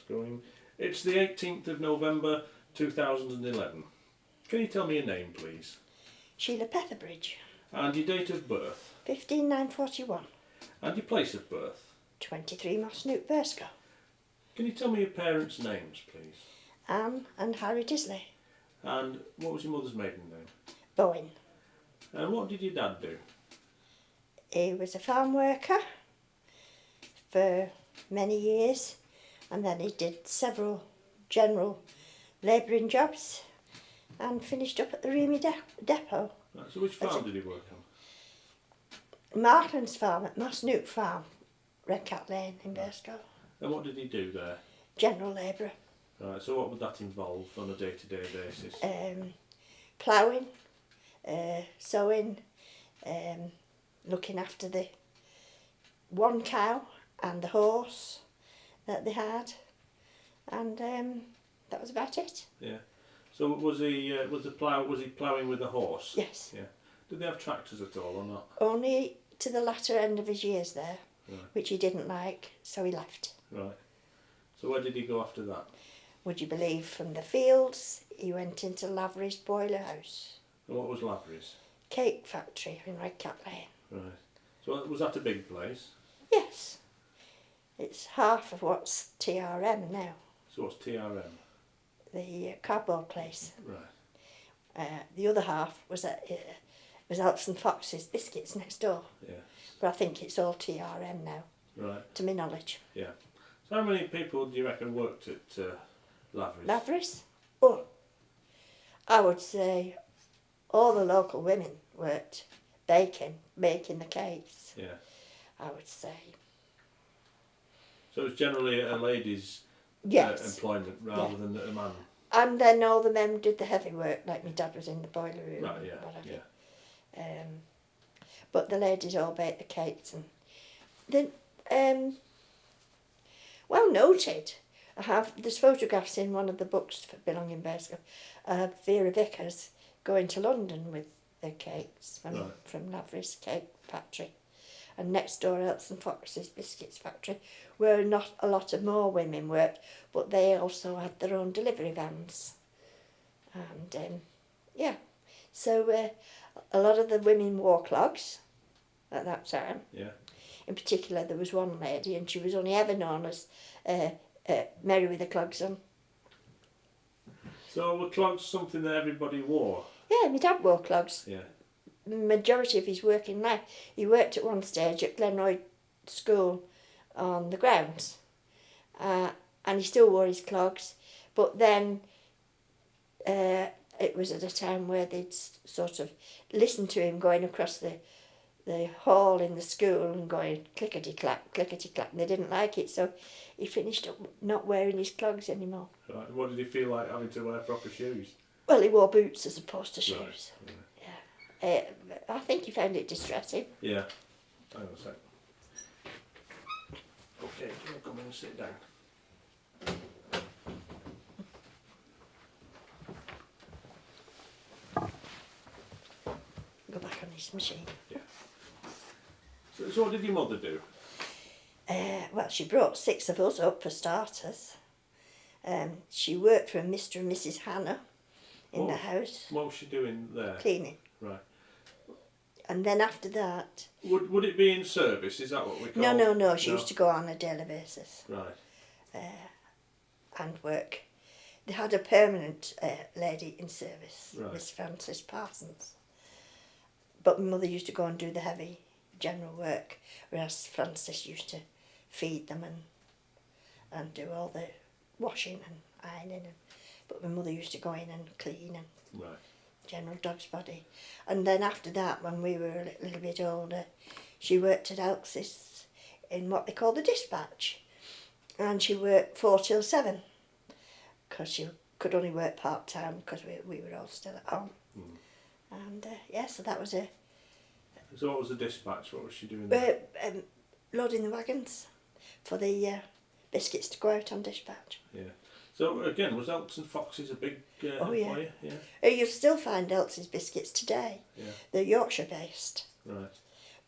that's going. It's the 18th of November 2011. Can you tell me your name, please? Sheila Petherbridge. And your date of birth? 15941. And your place of birth? 23 Mossnook, Burscough. Can you tell me your parents' names, please? Anne and Harry Disley. And what was your mother's maiden name? Bowen. And what did your dad do? He was a farm worker for many years, and then he did several general labouring jobs and finished up at the Remy depot. Right, so which farm did he work on? Markland's farm at Mossnook Farm, Red Cat Lane in Burscough. And what did he do there? General labourer. Right, so what would that involve on a day-to-day basis? Ploughing, sowing, looking after the one cow and the horse that they had, and that was about it. Yeah. So was he ploughing with a horse? Yes. Yeah. Did they have tractors at all or not? Only to the latter end of his years there, Right. which he didn't like, so he left. Right. So where did he go after that? Would you believe from the fields he went into Lavery's boiler house, And what was Lavery's? cake factory in Red Cat Lane. Right. So was that a big place? Yes, it's half of what's TRM now, So what's TRM? the cardboard place. Right. The other half was was Elks and Fox's biscuits next door, Yeah. but I think it's all TRM now, Right. to my knowledge. Yeah. So how many people do you reckon worked at Lavery's? Lavery's? Oh, I would say all the local women worked baking, making the cakes. Yeah. I would say. So it was generally a lady's Yes. employment rather than a man. And then all the men did the heavy work, like my dad was in the boiler room. Right. and Yeah. whatever. Yeah. But the ladies all baked the cakes, and then well noted. There's photographs in one of the books for Belonging Burscough of Vera Vickers going to London with the cakes from Lavery's cake factory, and next door Elks and Fox's biscuits factory, where not a lot of more women worked, but they also had their own delivery vans, and yeah, so a lot of the women wore clogs at that time. Yeah. In particular, there was one lady, and she was only ever known as Mary with the clogs on. So were clogs something that everybody wore? Yeah, my dad wore clogs. Yeah. The majority of his working life. He worked at one stage at Glenroy School on the grounds, and he still wore his clogs, but then it was at a time where they'd sort of listened to him going across the hall in the school and going clickety-clack, and they didn't like it, so he finished up not wearing his clogs anymore. Right. And what did he feel like having to wear proper shoes? Well, he wore boots as opposed to shoes. Right. Yeah. I think he found it distressing. Yeah. Hang on a sec. Okay, can you come in and sit down? Go back on his machine. Yeah. So what did your mother do? Well, she brought 6 of us up for starters. She worked for Mr. and Mrs. Hannah in the house. What was she doing there? Cleaning. Right. And then after that... Would it be in service? Is that what we call it? No. She used to go on a daily basis. Right. And work. They had a permanent lady in service, Right. Miss Frances Parsons. But my mother used to go and do the heavy general work, whereas Frances used to feed them and do all the washing and ironing. But my mother used to go in and clean and Right. general dog's body. And then after that, when we were a little bit older, she worked at Elks's in what they call the dispatch. And she worked 4 till 7, because she could only work part-time because we were all still at home. Mm. And yeah, so that was it. So what was the dispatch? What was she doing there? Loading the wagons for the biscuits to go out on dispatch. Yeah. So again, was Elks and Foxes a big employer? Yeah. You'll still find Elks's biscuits today. Yeah. They're Yorkshire based. Right.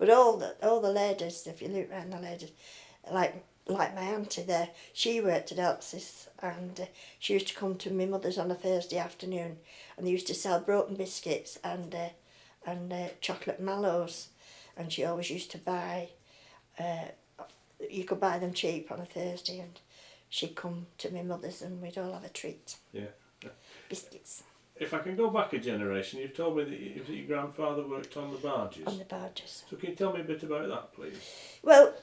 But all the ladies, if you look round the ladies, like my auntie there, she worked at Elxie's, and she used to come to my mother's on a Thursday afternoon, and they used to sell broken biscuits and chocolate mallows, and she always used to buy. You could buy them cheap on a Thursday, and she'd come to my mother's, and we'd all have a treat. Yeah. Biscuits. If I can go back a generation, you've told me that your grandfather worked on the barges. On the barges. So can you tell me a bit about that, please? Well,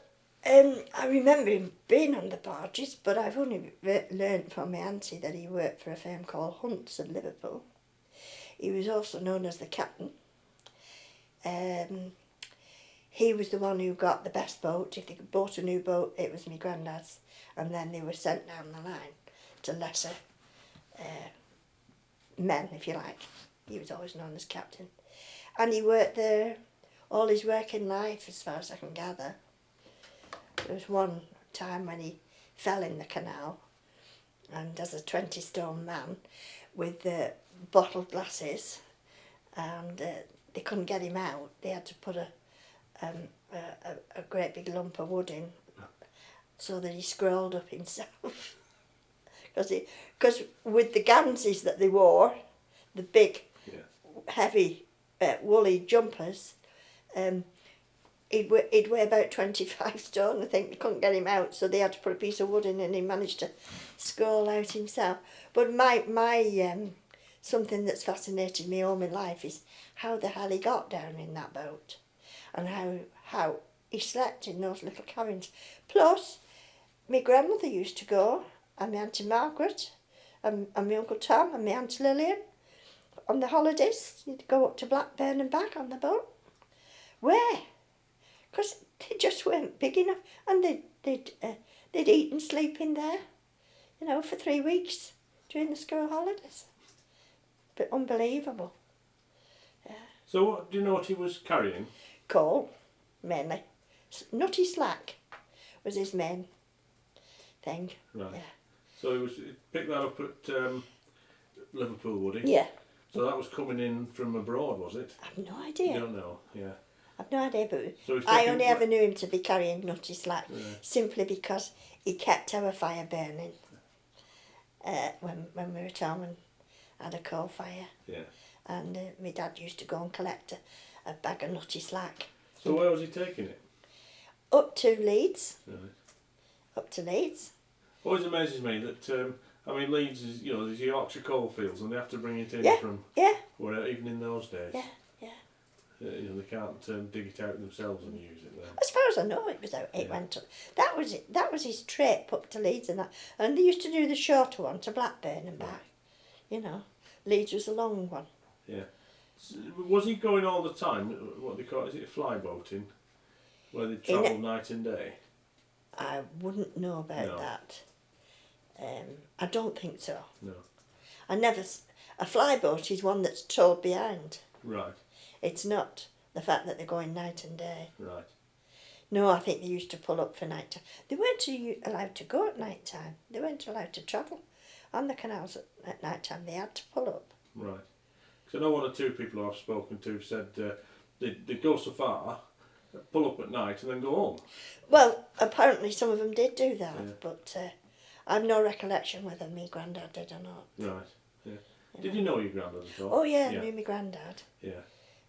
I remember him being on the barges, but I've only learnt from my auntie that he worked for a firm called Hunt's of Liverpool. He was also known as the captain. He was the one who got the best boat. If they bought a new boat, it was my granddad's, and then they were sent down the line to lesser men, if you like. He was always known as captain. And he worked there all his working life, as far as I can gather. There was one time when he fell in the canal, and as a 20-stone man with bottled glasses, and they couldn't get him out. They had to put a great big lump of wood in so that he scrolled up himself. Because with the ganses that they wore, the big, heavy, woolly jumpers, he'd weigh about 25 stone. I think they couldn't get him out, so they had to put a piece of wood in, and he managed to scroll out himself. But my something that's fascinated me all my life is how the hell he got down in that boat, and how he slept in those little cabins. Plus, my grandmother used to go, and my Auntie Margaret, and my Uncle Tom, and my Auntie Lillian, on the holidays. You'd go up to Blackburn and back on the boat. Where? Because they just weren't big enough, and they'd eat and sleep in there, for 3 weeks during the school holidays. But unbelievable. Yeah. So what do you know what he was carrying? Coal, mainly. Nutty slack was his main thing. Right. Yeah. So he picked that up at Liverpool, would he? Yeah. So that was coming in from abroad, was it? I've no idea. You don't know, yeah. I've no idea, but So I only ever knew him to be carrying nutty slack, simply because he kept our fire burning when we were at home and had a coal fire. Yeah. And my dad used to go and collect a bag of nutty slack. So where was he taking it? Up to Leeds. Right. Up to Leeds. Always amazes me that, Leeds is, there's Yorkshire coalfields, and they have to bring it in from where, even in those days. Yeah. They can't dig it out themselves and use it there. As far as I know, it was out. It went up. That was it. That was his trip up to Leeds and that. And they used to do the shorter one to Blackburn and back. Leeds was a long one. Yeah. So, was he going all the time? What they call it? Is it flyboating, where they travel night and day? I wouldn't know about that. I don't think so. No. A flyboat is one that's towed behind. Right. It's not the fact that they're going night and day. Right. No, I think they used to pull up for night time. They weren't allowed to go at night time. They weren't allowed to travel on the canals at night time. They had to pull up. Right. Because I know one or two people I've spoken to said they go so far, pull up at night and then go home. Well, apparently some of them did do that, but I've no recollection whether my granddad did or not. Right. Yeah. Did you know your granddad at all? Oh yeah, I knew my granddad. Yeah.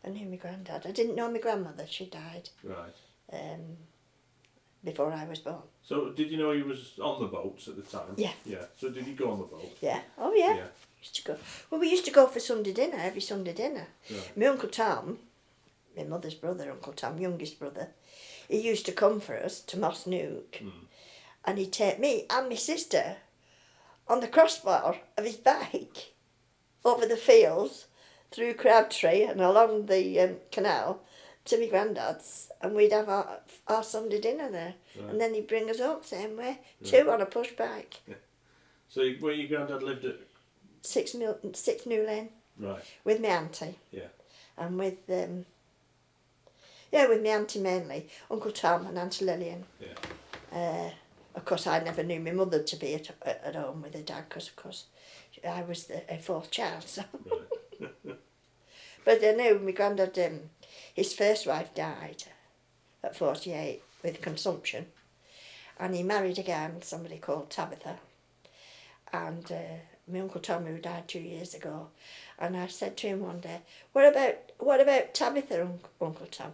I knew my granddad. I didn't know my grandmother. She died. Right. Before I was born. So did you know he was on the boats at the time? Yeah. Yeah. So did he go on the boat? Yeah. Oh yeah. Yeah. Used to go. Well, we used to go for Sunday dinner, every Sunday dinner. Right. My Uncle Tom, my mother's brother, Uncle Tom, youngest brother, he used to come for us to Moss Nook, and he'd take me and my sister on the crossbar of his bike over the fields, through Crabtree and along the canal to my granddad's, and we'd have our Sunday dinner there. Right. And then he'd bring us up same way, two on a push bike. Yeah. So where your granddad lived at? 6 New Lane. Right. With my auntie. Yeah. And with with my auntie mainly, Uncle Tom and Auntie Lillian. Yeah. Of course, I never knew my mother to be at home with her dad, because of course I was a fourth child. So. Right. But I knew my granddad. His first wife died at 48 with consumption. And he married again, somebody called Tabitha. And my Uncle Tom, who died 2 years ago, and I said to him one day, what about Tabitha, Uncle Tom?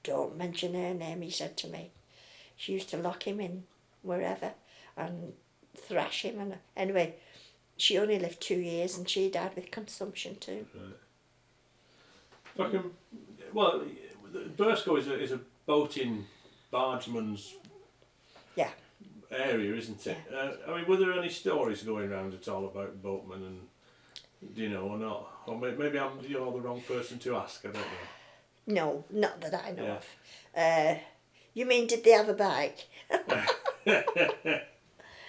Don't mention her name, he said to me. She used to lock him in wherever and thrash him. And anyway, she only lived 2 years and she died with consumption too. Right. Well, Burscough is a boating bargeman's area, isn't it? Yeah. I mean, were there any stories going around at all about boatmen, and do you know or not? Or maybe you're the wrong person to ask, I don't know. No, not that I know of. You mean, did they have a bike?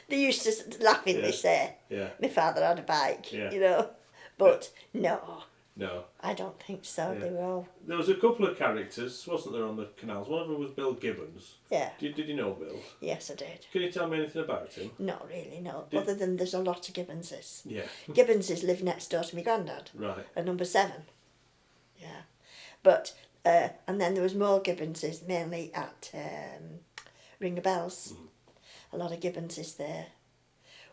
They used to laughingly say, my father had a bike, you know. But no, I don't think so. They were all... There was a couple of characters, wasn't there, on the canals? One of them was Bill Gibbons. Yeah. Did you know Bill? Yes, I did. Can you tell me anything about him? Not really, no. Other than there's a lot of Gibbonses. Yeah. Gibbonses live next door to my granddad. Right. At number 7. Yeah. But, and then there was more Gibbonses, mainly at Ring of Bells. A lot of Gibbonses there.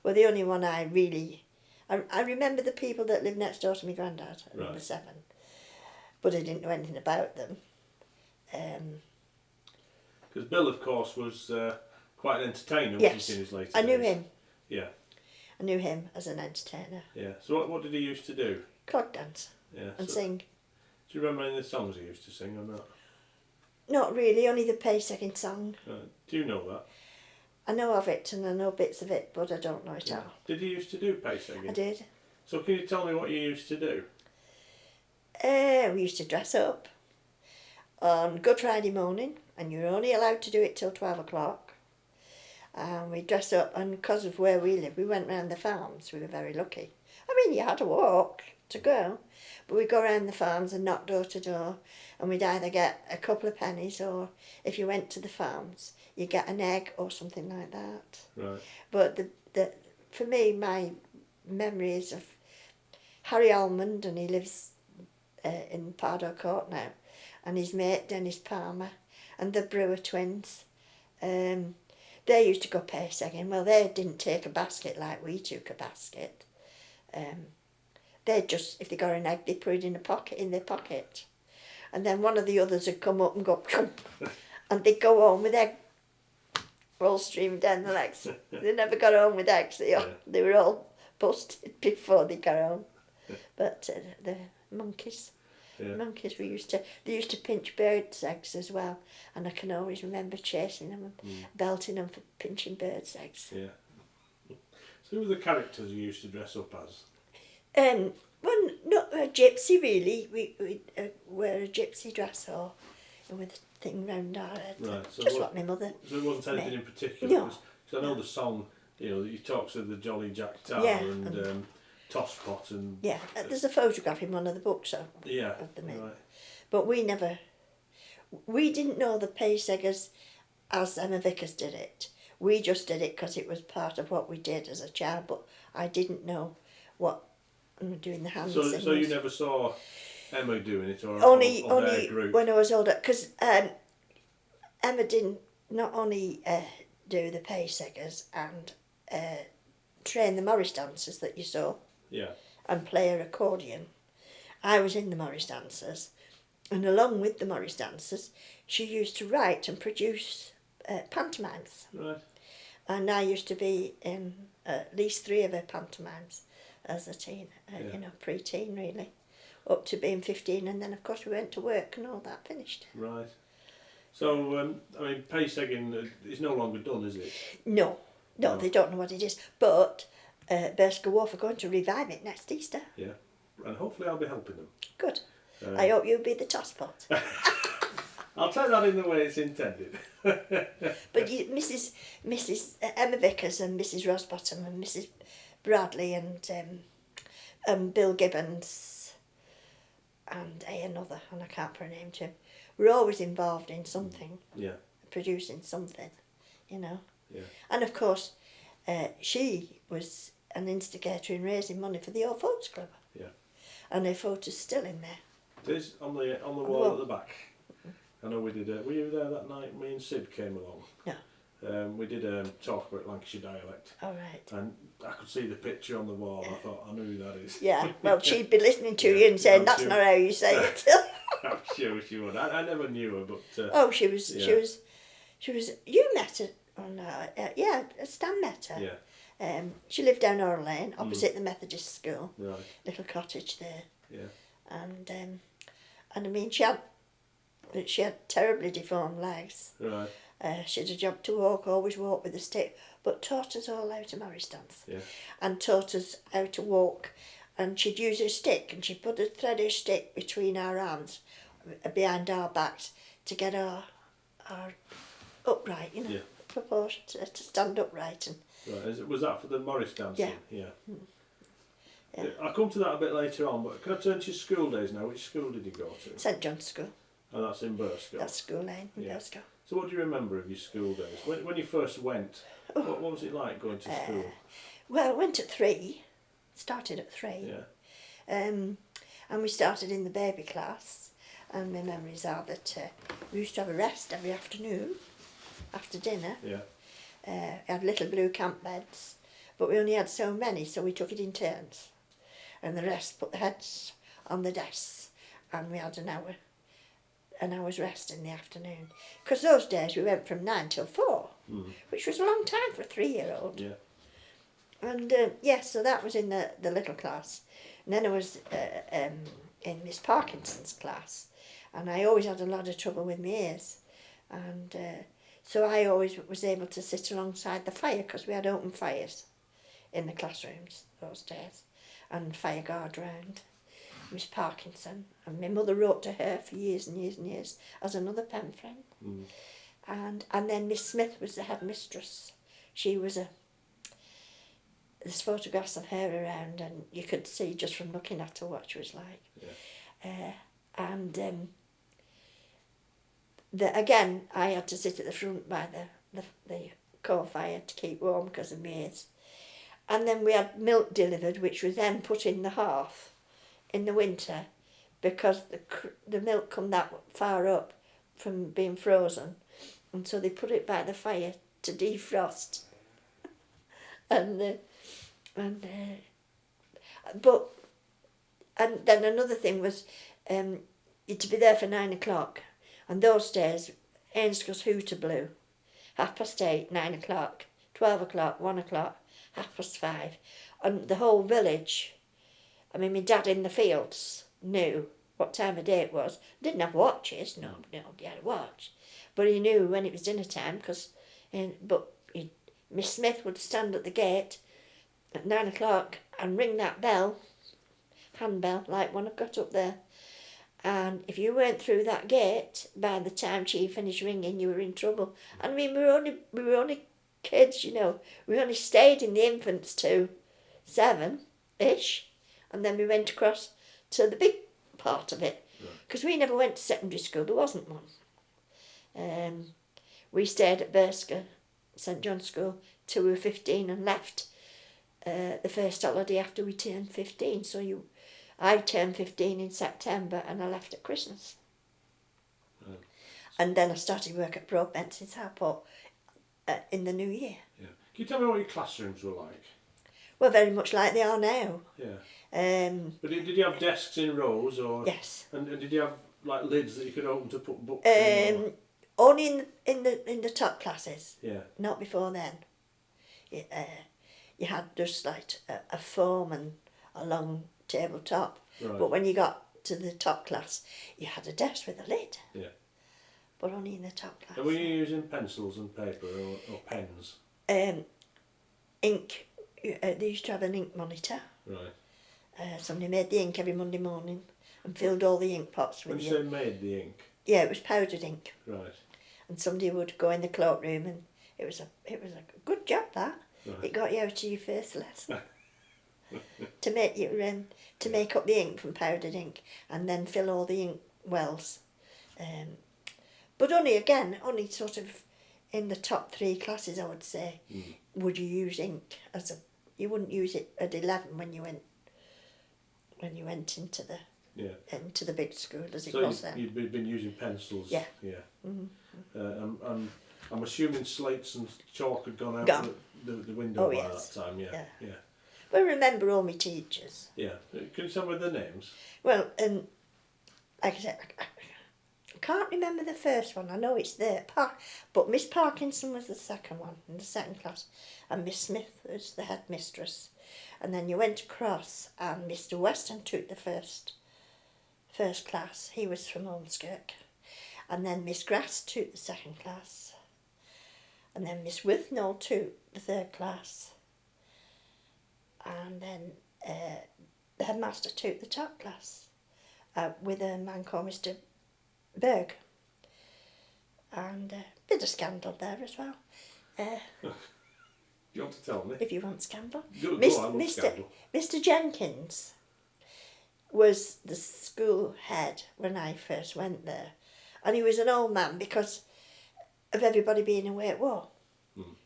Well, the only one I really... I remember the people that lived next door to my granddad at number 7. But I didn't know anything about them. Because Bill, of course, was quite an entertainer, yes, wasn't he, in his later I knew days? him. Yeah. I knew him as an entertainer. Yeah. So what did he used to do? Clog dance. Yeah. And sing. Do you remember any of the songs he used to sing or not? Not really, only the pace-second song. Do you know that? I know of it and I know bits of it, but I don't know it all. Did you used to do pace singing? I did. So can you tell me what you used to do? We used to dress up on Good Friday morning, and you were only allowed to do it till 12 o'clock. And we dress up, and because of where we live, we went round the farms. We were very lucky. I mean, you had to walk to go, but we'd go round the farms and knock door to door, and we'd either get a couple of pennies, or if you went to the farms, you get an egg or something like that. Right. But for me, my memories of Harry Almond, and he lives in Pardo Court now, and his mate Dennis Palmer, and the Brewer twins. They used to go pace singing. Well, they didn't take a basket like we took a basket. They just, if they got an egg, they put it in their pocket. And then one of the others would come up and go, and they'd go home with egg all streamed down the legs. They never got home with eggs. They were all busted before they got home. But the monkeys, they used to pinch birds' eggs as well. And I can always remember chasing them and belting them for pinching birds' eggs. Yeah. So who were the characters you used to dress up as? Well, not a gypsy really. We wear a gypsy dress or with a thing round our head. Right. So just what my mother. So it wasn't anything in particular. No. Because I know the song. You know, he talks of the Jolly Jack Tar and Tosspot and. Yeah, there's a photograph in one of the books of them. Right. But we didn't know the payseggers as Emma Vickers did it. We just did it because it was part of what we did as a child. But I didn't know what doing the hand signals. So you never saw Emma doing it, or only their group? When I was older, because Emma didn't not only do the payseggers and train the Morris dancers that you saw, and play her accordion. I was in the Morris dancers, and along with the Morris dancers, she used to write and produce pantomimes. Right. And I used to be in at least 3 of her pantomimes as a teen, pre-teen really, up to being 15, and then of course we went to work and all that finished. Right. So, I mean, paysegging is no longer done, is it? No, they don't know what it is, but Burscough Wharf are going to revive it next Easter. Yeah, and hopefully I'll be helping them. Good. I hope you'll be the tosspot. I'll take that in the way it's intended. But Mrs. Emma Vickers and Mrs. Rosbottom and Mrs. Bradley and Bill Gibbons and another, and I can't put a name to him, were always involved in something. Yeah. Producing something, you know. Yeah. And of course, she was an instigator in raising money for the Old Folks Club. Yeah. And her photo's still in there. It is on the wall at the back. I know we did. Were you there that night? Me and Sid came along. No. We did talk about Lancashire dialect. All right. And I could see the picture on the wall. I thought, I know who that is. Yeah. Well, she'd be listening to you and saying, "That's not how you say it." I'm sure she would. I never knew her, but. Oh, she was. You met her. Oh no. Yeah, Stan met her. Yeah. She lived down Oral Lane, opposite the Methodist school. Right. Little cottage there. Yeah. And I mean, she had terribly deformed legs. Right. She had a job to walk, always walked with a stick, but taught us all how to Morris dance. Yeah. And taught us how to walk. And she'd use her stick, and she'd put a threaded stick between our arms, behind our backs, to get our upright, proportion to stand upright. And right. Was that for the Morris dancing? Yeah. Yeah. I'll come to that a bit later on, but can I turn to your school days now? Which school did you go to? St John's School. And that's in Burscough? That's School Lane in Burscough. So what do you remember of your school days? When you first went, what was it like going to school? Well, I went at 3, started at 3. Yeah. And we started in the baby class, and my memories are that we used to have a rest every afternoon, after dinner. Yeah. We had little blue camp beds, but we only had so many, so we took it in turns. And the rest put the heads on the desks, and we had an hour's rest in the afternoon. Because those days we went from 9 till 4, which was a long time for a 3-year-old. Yeah. And so that was in the little class. And then I was in Miss Parkinson's class, and I always had a lot of trouble with my ears. And so I always was able to sit alongside the fire, because we had open fires in the classrooms those days, and fire guard round Miss Parkinson. And my mother wrote to her for years and years and years as another pen friend. And then Miss Smith was the headmistress. She was there's photographs of her around, and you could see just from looking at her what she was like. Yeah. Again, I had to sit at the front by the coal fire to keep warm because of my ears. And then we had milk delivered, which was then put in the hearth in the winter, because the milk come that far up from being frozen, and so they put it by the fire to defrost. And then another thing was you'd to be there for 9 o'clock, and those days Ainsco's hooter blew 8:30, 9 o'clock, 12 o'clock, 1 o'clock, 5:30, and the whole village, I mean my dad in the fields knew what time of day it was. Didn't have watches, nobody had a watch, but he knew when it was dinner time, Miss Smith would stand at the gate at 9 o'clock and ring that bell, handbell, like one I've got up there. And if you weren't through that gate by the time she finished ringing, you were in trouble. And I mean, we were only kids, We only stayed in the infants to 7-ish, and then we went across to the big part of it, because we never went to secondary school. There wasn't one. We stayed at Burscough, St John's School, till we were 15, and left the first holiday after we turned 15. So I turned 15 in September, and I left at Christmas. And then I started work at Pro Benson's Harport in the new year. Yeah. Can you tell me what your classrooms were like? Well, very much like they are now. Yeah. But did you have desks in rows, or? Yes. And did you have like lids that you could open to put books in? Or? Only in the top classes. Yeah. Not before then. You had just like a foam and a long tabletop. Right. But when you got to the top class, you had a desk with a lid. Yeah. But only in the top class. And were you using pencils and paper or pens? Ink. They used to have an ink monitor. Right. Somebody made the ink every Monday morning and filled all the ink pots with When you say made the ink? Yeah, it was powdered ink. Right. And somebody would go in the cloakroom, and it was a good job, that. Right. It got you out of your first lesson. to make up the ink from powdered ink, and then fill all the ink wells. But only sort of in the top 3 classes, I would say, would you use ink you wouldn't use it at 11 when you went into the into the big school as it so was then. So you'd been using pencils? Yeah. Yeah. Mm-hmm. I'm assuming slates and chalk had gone out the window by that time, yeah. Well, I remember all my teachers. Yeah. Can you tell me their names? Well, like I said, I can't remember the first one. I know it's there. But Miss Parkinson was the second one in the second class, and Miss Smith was the headmistress. And then you went across, and Mr. Weston took the first class. He was from Burscough. And then Miss Grass took the second class. And then Miss Withnall took the third class. And then the headmaster took the top class with a man called Mr. Berg. And a bit of scandal there as well. You want to tell me? If you want scandal. Go on, scandal. Mr. Jenkins was the school head when I first went there. And he was an old man because of everybody being away at war.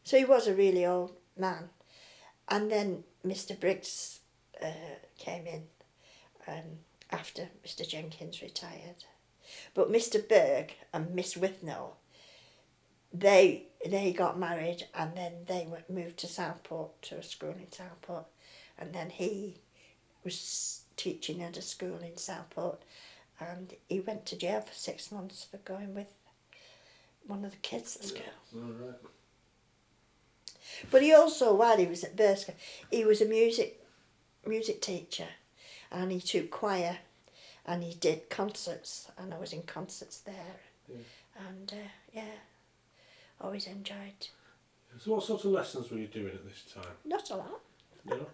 So he was a really old man. And then Mr. Briggs came in after Mr. Jenkins retired. But Mr. Berg and Miss Withnall, they got married, and then they moved to Southport, to a school in Southport. And then he was teaching at a school in Southport, and he went to jail for 6 months for going with one of the kids at school. All right. But he also, while he was at Burscough, he was a music teacher, and he took choir, and he did concerts, and I was in concerts there, and always enjoyed. So what sort of lessons were you doing at this time? Not a lot. No?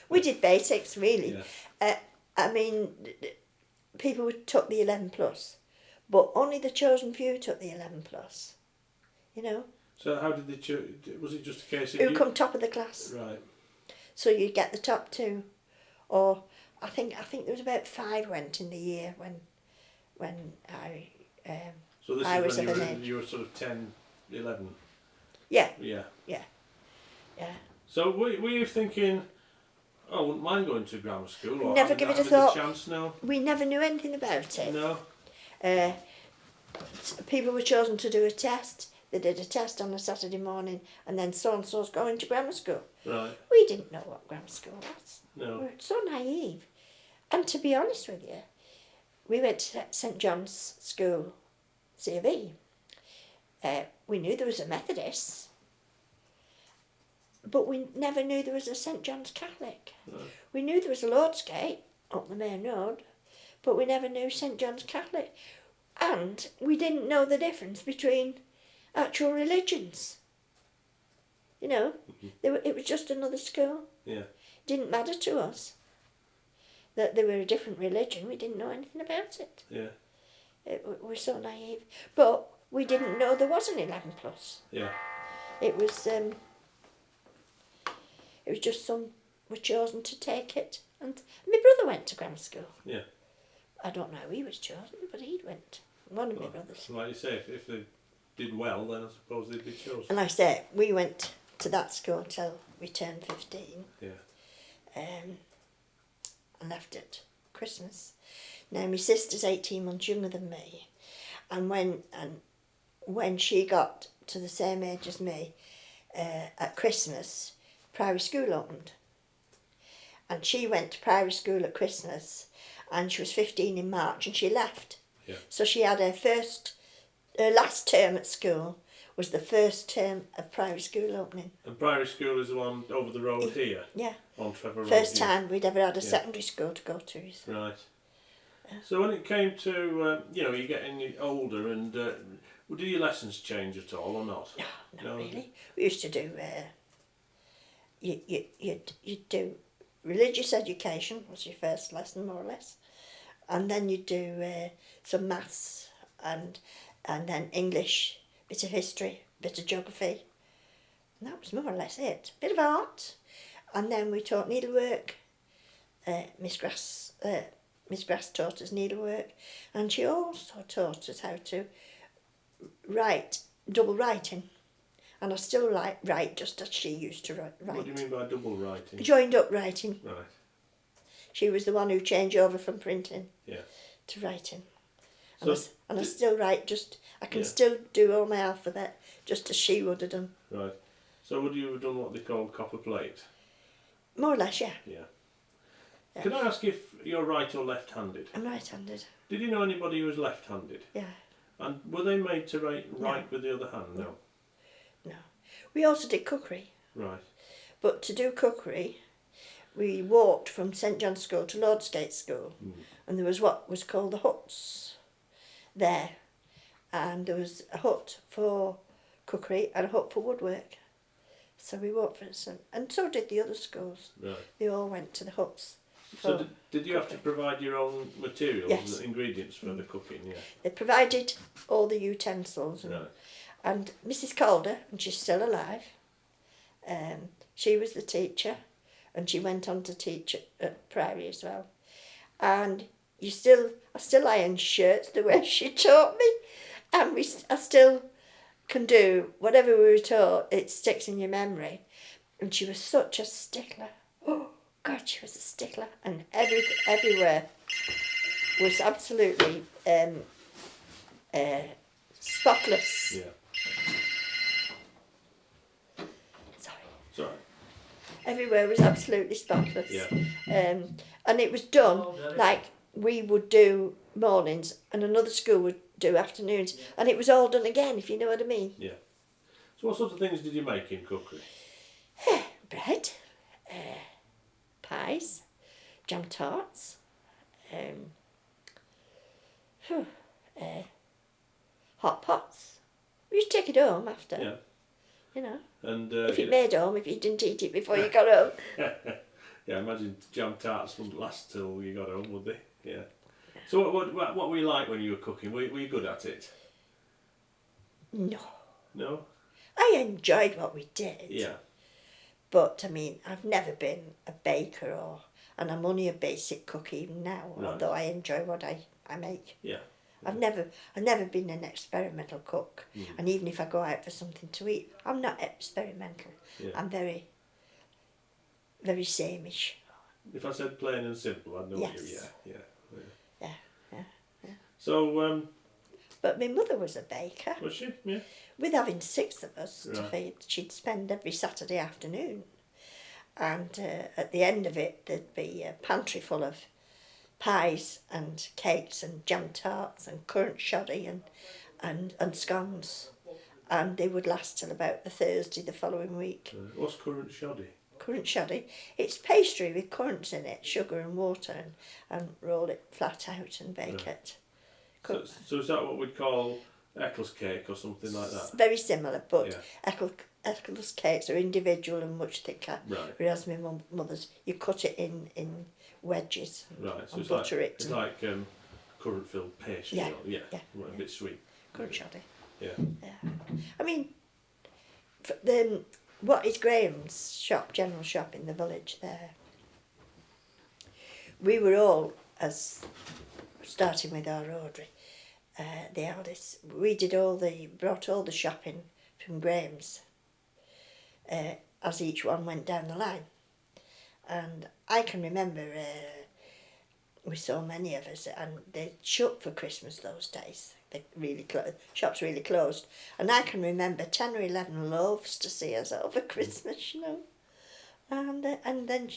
We did basics, really. Yeah. I mean, people took the 11 plus, but only the chosen few took the 11 plus, you know. So how did was it just a case of who come top of the class? Right. So you'd get the top two, or I think there was about 5 went in the year when I so this I is was when you were sort of 10, 11? Yeah. Yeah. Yeah. Yeah. So were you thinking, oh, I wouldn't mind going to grammar school? Or Never give it a having thought. The chance now? We never knew anything about it. No. People were chosen to do a test. They did a test on a Saturday morning, and then so-and-so's going to grammar school. Right. We didn't know what grammar school was. No. We were so naive. And to be honest with you, we went to St John's School, C.V. We knew there was a Methodist, but we never knew there was a St John's Catholic. No. We knew there was a Lord's Gate up the main road, but we never knew St John's Catholic. And we didn't know the difference between actual religions. You know, it was just another school. Yeah. It didn't matter to us that they were a different religion. We didn't know anything about it. Yeah. We're so naive. But we didn't know there was an 11 plus. Yeah. It was just some were chosen to take it. And my brother went to grammar school. Yeah. I don't know how he was chosen, but he went. One of my brothers. Like you say, if they did well, then I suppose they'd be chosen. And like I say, we went to that school till we turned 15. Yeah. And left at Christmas. Now my sister's 18 months younger than me, and when she got to the same age as me, at Christmas, primary school opened, and she went to primary school at Christmas, and she was 15 in March, and she left. Yeah. So she had her last term at school was the first term of primary school opening. And primary school is the one over the road here? Yeah. On Trevor Road. First time we'd ever had a secondary school to go to. So. Right. So when it came to, you're getting older, and do your lessons change at all or not? No, not really. We used to do, you'd do religious education was your first lesson, more or less. And then you'd do some maths and then English, bit of history, bit of geography. And that was more or less it. Bit of art. And then we taught needlework. Miss Grass taught us needlework. And she also taught us how to write, double writing. And I still write just as she used to write. What do you mean by double writing? Joined up writing. Right. She was the one who changed over from printing to writing. And, So I still write, I can still do all my alphabet just as she would have done. Right. So would you have done what they call copper plate? More or less, yeah. Yeah. Can I ask if you're right or left-handed? I'm right-handed. Did you know anybody who was left-handed? Yeah. And were they made to write with the other hand? No. No. We also did cookery. Right. But to do cookery, we walked from St John's School to Lordsgate School, and there was what was called the huts there, and there was a hut for cookery and a hut for woodwork. So we walked for some, and so did the other schools. Right. They all went to the huts. So did you have to provide your own materials Yes. and ingredients for the cooking? Yeah. They provided all the utensils, and Mrs Calder, and she's still alive. She was the teacher, and she went on to teach at Priory as well. And I still iron shirts the way she taught me, and I still can do whatever we were taught. It sticks in your memory. And she was such a stickler. Oh God, she was a stickler, and everywhere was absolutely spotless. Yeah. Sorry. Everywhere was absolutely spotless. Yeah. And it was done like we would do mornings and another school would do afternoons, and it was all done again, if you know what I mean. Yeah. So what sort of things did you make in cookery? Bread, pies, jam tarts, hot pots. We used to take it home after. Yeah. You know. And if it made home, if you didn't eat it before you got home. Yeah, I imagine jam tarts wouldn't last till you got home, would they? Yeah. So what were you like when you were cooking? Were you good at it? No. No? I enjoyed what we did. Yeah. But I mean, I've never been a baker and I'm only a basic cook even now, although I enjoy what I make. Yeah. I've never been an experimental cook, and even if I go out for something to eat, I'm not experimental. Yeah. I'm very, very sameish. If I said plain and simple, I'd know Yes. you. Yeah. Yeah. So. But my mother was a baker. Was she? Yeah. With having 6 of us to Right. feed, she'd spend every Saturday afternoon, and at the end of it, there'd be a pantry full of pies and cakes and jam tarts and currant shoddy and scones, and they would last till about the Thursday the following week. What's currant shoddy? Currant shoddy, it's pastry with currants in it, sugar and water, and roll it flat out and bake it. So is that what we'd call Eccles cake or something like that? Very similar, but Eccles cakes are individual and much thicker. Right. Whereas my mother's, you cut it in wedges. Right. So and it's butter like it. It's like currant filled pastry. Yeah. A bit sweet. Currant shoddy. Yeah. I mean, what is Graham's shop, general shop in the village there? We were all, starting with our Audrey, the eldest, we brought all the shopping from Graham's as each one went down the line. And I can remember with so many of us, and they shut for Christmas those days. They really shops really closed. And I can remember 10 or 11 loaves to see us over Christmas, you know. And then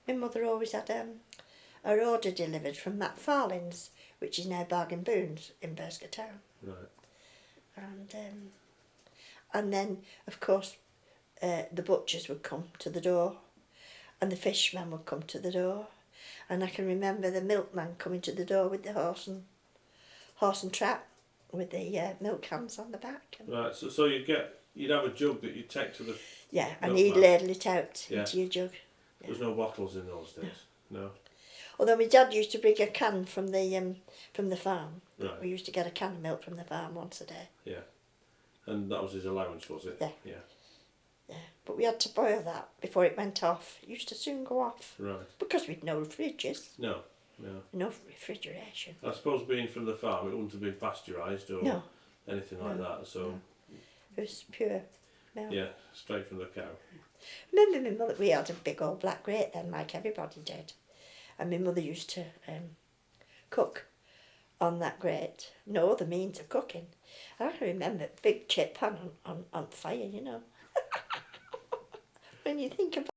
my mother always had her order delivered from Matt Farling's, which is now Bargain Boone's in Burscough town. Right. And then, of course, the butchers would come to the door, and the fishman would come to the door, and I can remember the milkman coming to the door with the horse and trap with the milk cans on the back. Right. So you'd have a jug that you'd take to the. Yeah, and he'd ladle it out into your jug. There was no bottles in those days. No. Although my dad used to bring a can from the farm. Right. We used to get a can of milk from the farm once a day. Yeah. And that was his allowance, was it? Yeah. Yeah. Yeah. But we had to boil that before it went off. It used to soon go off. Right. Because we'd no fridges. No. No refrigeration. I suppose being from the farm, it wouldn't have been pasteurised or anything like that. So. It was pure milk. Yeah, straight from the cow. Remember my mother, we had a big old black grate then, like everybody did. And my mother used to cook on that grate. No other means of cooking. And I can remember big chip pan on fire, you know. When you think about